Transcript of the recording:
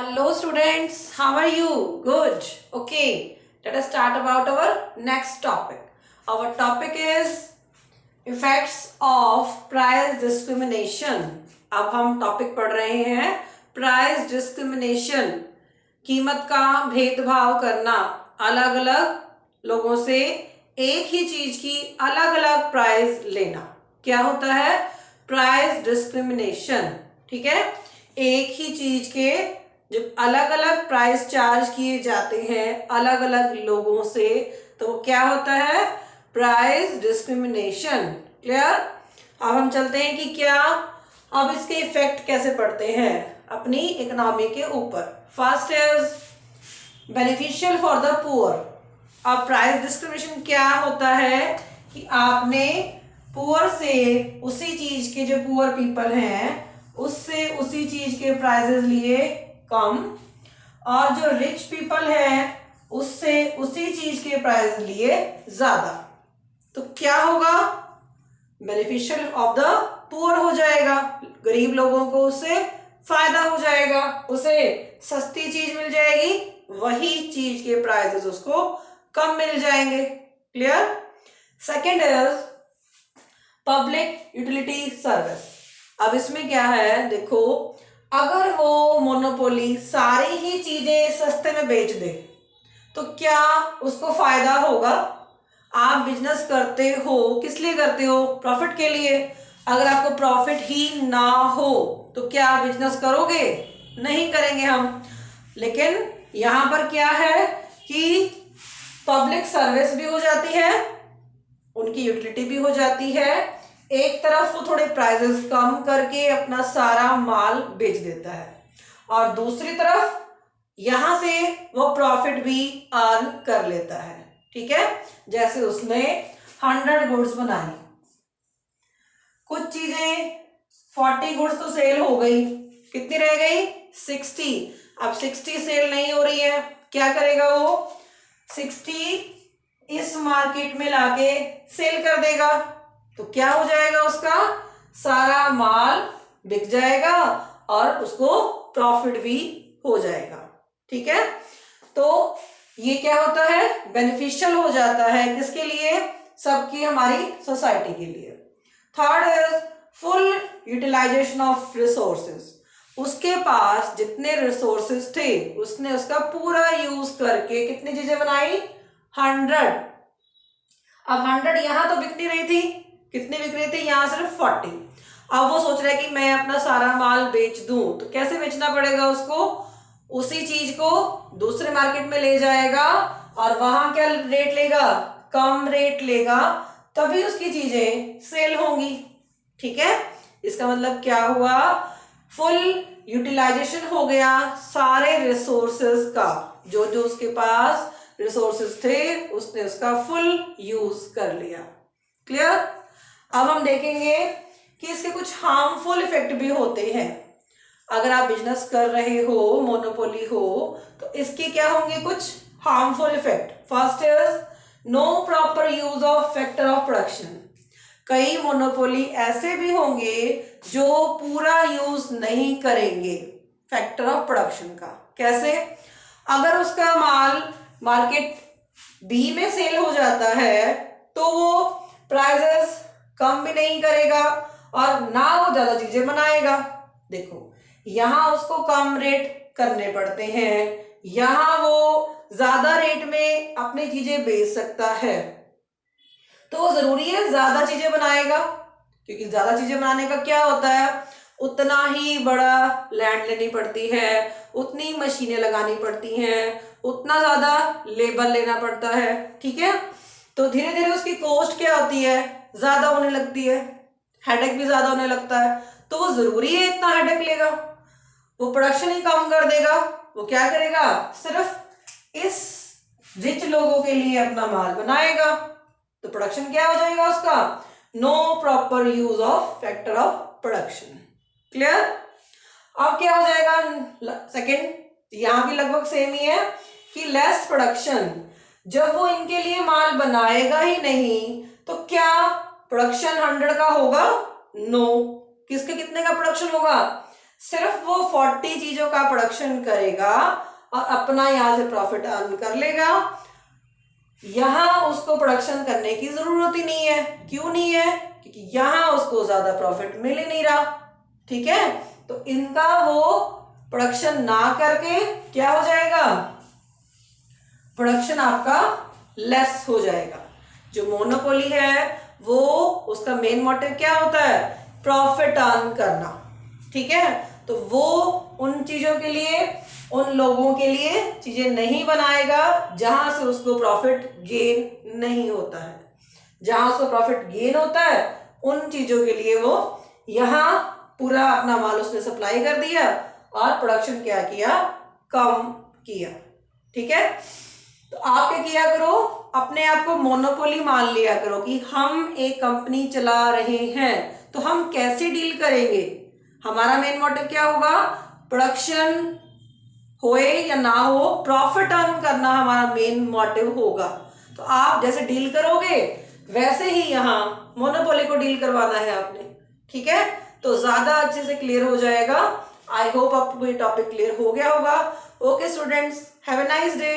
Hello students, how are you? Good. Okay, let us start about our next topic. Our topic is effects of price discrimination. अब हम topic पढ़ रहे हैं price discrimination, कीमत का भेदभाव करना, अलग अलग लोगों से एक ही चीज की अलग अलग प्राइस लेना। क्या होता है? Price discrimination. ठीक है, एक ही चीज के जब अलग अलग प्राइस चार्ज किए जाते हैं अलग अलग लोगों से, तो क्या होता है? Price discrimination. क्लियर? अब हम चलते हैं कि क्या अब इसके इफेक्ट कैसे पड़ते हैं अपनी इकोनॉमी के ऊपर। First is beneficial for the poor. अब प्राइस डिस्क्रिमिनेशन क्या होता है कि आपने पुअर से उसी चीज के, जो पुअर पीपल हैं उससे उसी चीज के प्राइसेस लिए कम, और जो रिच पीपल है उससे उसी चीज के प्राइस लिए ज्यादा। तो क्या होगा? बेनिफिशियल ऑफ द पुअर हो जाएगा, गरीब लोगों को उससे फायदा हो जाएगा, उसे सस्ती चीज मिल जाएगी, वही चीज के प्राइसेस उसको कम मिल जाएंगे। Clear? Second is public utility service. अब इसमें क्या है, देखो, अगर वो मोनोपोली सारी ही चीजें सस्ते में बेच दे तो क्या उसको फायदा होगा? आप बिजनेस करते हो, किस लिए करते हो? प्रॉफिट के लिए। अगर आपको प्रॉफिट ही ना हो तो क्या बिजनेस करोगे? नहीं करेंगे हम। लेकिन यहां पर क्या है कि पब्लिक सर्विस भी हो जाती है, उनकी यूटिलिटी भी हो जाती है। एक तरफ वो थोड़े प्राइसेस कम करके अपना सारा माल बेच देता है, और दूसरी तरफ यहां से वो प्रॉफिट भी अर्न कर लेता है। ठीक है, जैसे उसने 100 गुड्स बनाई, कुछ चीजें 40 गुड्स तो सेल हो गई, कितनी रह गई? 60। अब 60 सेल नहीं हो रही है, क्या करेगा वो? 60 इस मार्केट में लाके सेल कर देगा, तो क्या हो जाएगा? उसका सारा माल बिक जाएगा और उसको प्रॉफिट भी हो जाएगा। ठीक है, तो ये क्या होता है? बेनिफिशियल हो जाता है। किसके लिए? सबकी, हमारी सोसाइटी के लिए। Third is full utilization of resources. उसके पास जितने रिसोर्सेज थे उसने उसका पूरा यूज करके कितनी चीजें बनाई? 100। अब 100 यहां तो बिक नहीं रही थी, कितनी बिक रही थी? यहां सिर्फ 40। अब वो सोच रहा है कि मैं अपना सारा माल बेच दूं, तो कैसे बेचना पड़ेगा उसको? उसी चीज को दूसरे मार्केट में ले जाएगा और वहां क्या रेट लेगा? कम रेट लेगा, तभी उसकी चीजें सेल होंगी। ठीक है, इसका मतलब क्या हुआ? फुल यूटिलाइजेशन हो गया सारे रिसोर्सेज का। जो जो उसके पास रिसोर्सेज थे उसने उसका फुल यूज कर लिया। क्लियर? अब हम देखेंगे कि इसके कुछ हार्मफुल इफेक्ट भी होते हैं। अगर आप बिजनेस कर रहे हो, मोनोपोली हो, तो इसके क्या होंगे? कुछ harmful effect. First is no proper use of factor of production. कई मोनोपोली ऐसे भी होंगे जो पूरा यूज नहीं करेंगे फैक्टर ऑफ प्रोडक्शन का। कैसे? अगर उसका माल मार्केट बी में सेल हो जाता है तो वो प्राइसेस कम भी नहीं करेगा और ना वो ज्यादा चीजें बनाएगा। देखो, यहां उसको कम रेट करने पड़ते हैं, यहां वो ज्यादा रेट में अपनी चीजें बेच सकता है, तो जरूरी है ज्यादा चीजें बनाएगा, क्योंकि ज्यादा चीजें बनाने का क्या होता है? उतना ही बड़ा लैंड लेनी पड़ती है, उतनी मशीनें लगानी पड़ती हैं, उतना ज्यादा लेबर लेना पड़ता है। ठीक है, तो धीरे धीरे उसकी कॉस्ट क्या होती है? ज्यादा होने लगती है, हेडेक भी ज्यादा होने लगता है। तो वो जरूरी है इतना हेडेक लेगा? वो प्रोडक्शन ही कम कर देगा। वो क्या करेगा? सिर्फ इस रिच लोगों के लिए अपना माल बनाएगा, तो प्रोडक्शन क्या हो जाएगा उसका? No proper use of factor of production. Clear? अब क्या हो जाएगा? सेकेंड, यहां भी लगभग सेम ही है कि लेस प्रोडक्शन। जब वो इनके लिए माल बनाएगा ही नहीं तो क्या प्रोडक्शन 100 का होगा? नो। किसके कितने का प्रोडक्शन होगा? सिर्फ वो 40 चीजों का प्रोडक्शन करेगा और अपना यहाँ से प्रॉफिट अर्न कर लेगा। यहाँ उसको प्रोडक्शन करने की जरूरत ही नहीं है। क्यों नहीं है? क्योंकि यहाँ उसको ज्यादा प्रॉफिट मिल ही नहीं रहा। ठीक है, तो इनका वो प्रोडक्शन ना करके क्या हो जाएगा, प्रोडक्शन आपका लेस हो जाएगा। जो मोनोपोली है वो उसका मेन मोटिव क्या होता है, प्रॉफिट अर्न करना। ठीक है, तो वो उन चीजों के लिए, उन लोगों के लिए चीजें नहीं बनाएगा जहां से उसको प्रॉफिट गेन नहीं होता है। जहां उसको प्रॉफिट गेन होता है उन चीजों के लिए वो यहाँ पूरा अपना माल उसने सप्लाई कर दिया और प्रोडक्शन क्या किया, कम किया। ठीक है, तो आप क्या किया करो, अपने आप को मोनोपोली मान लिया करो कि हम एक कंपनी चला रहे हैं। तो हम कैसे डील करेंगे, हमारा मेन मोटिव क्या होगा, प्रोडक्शन होए या ना हो प्रॉफिट अर्न करना हमारा मेन मोटिव होगा। तो आप जैसे डील करोगे वैसे ही यहाँ मोनोपोली को डील करवाना है आपने। ठीक है, तो ज्यादा अच्छे से क्लियर हो जाएगा। आई होप आपको ये टॉपिक क्लियर हो गया होगा। Okay students, have a nice day.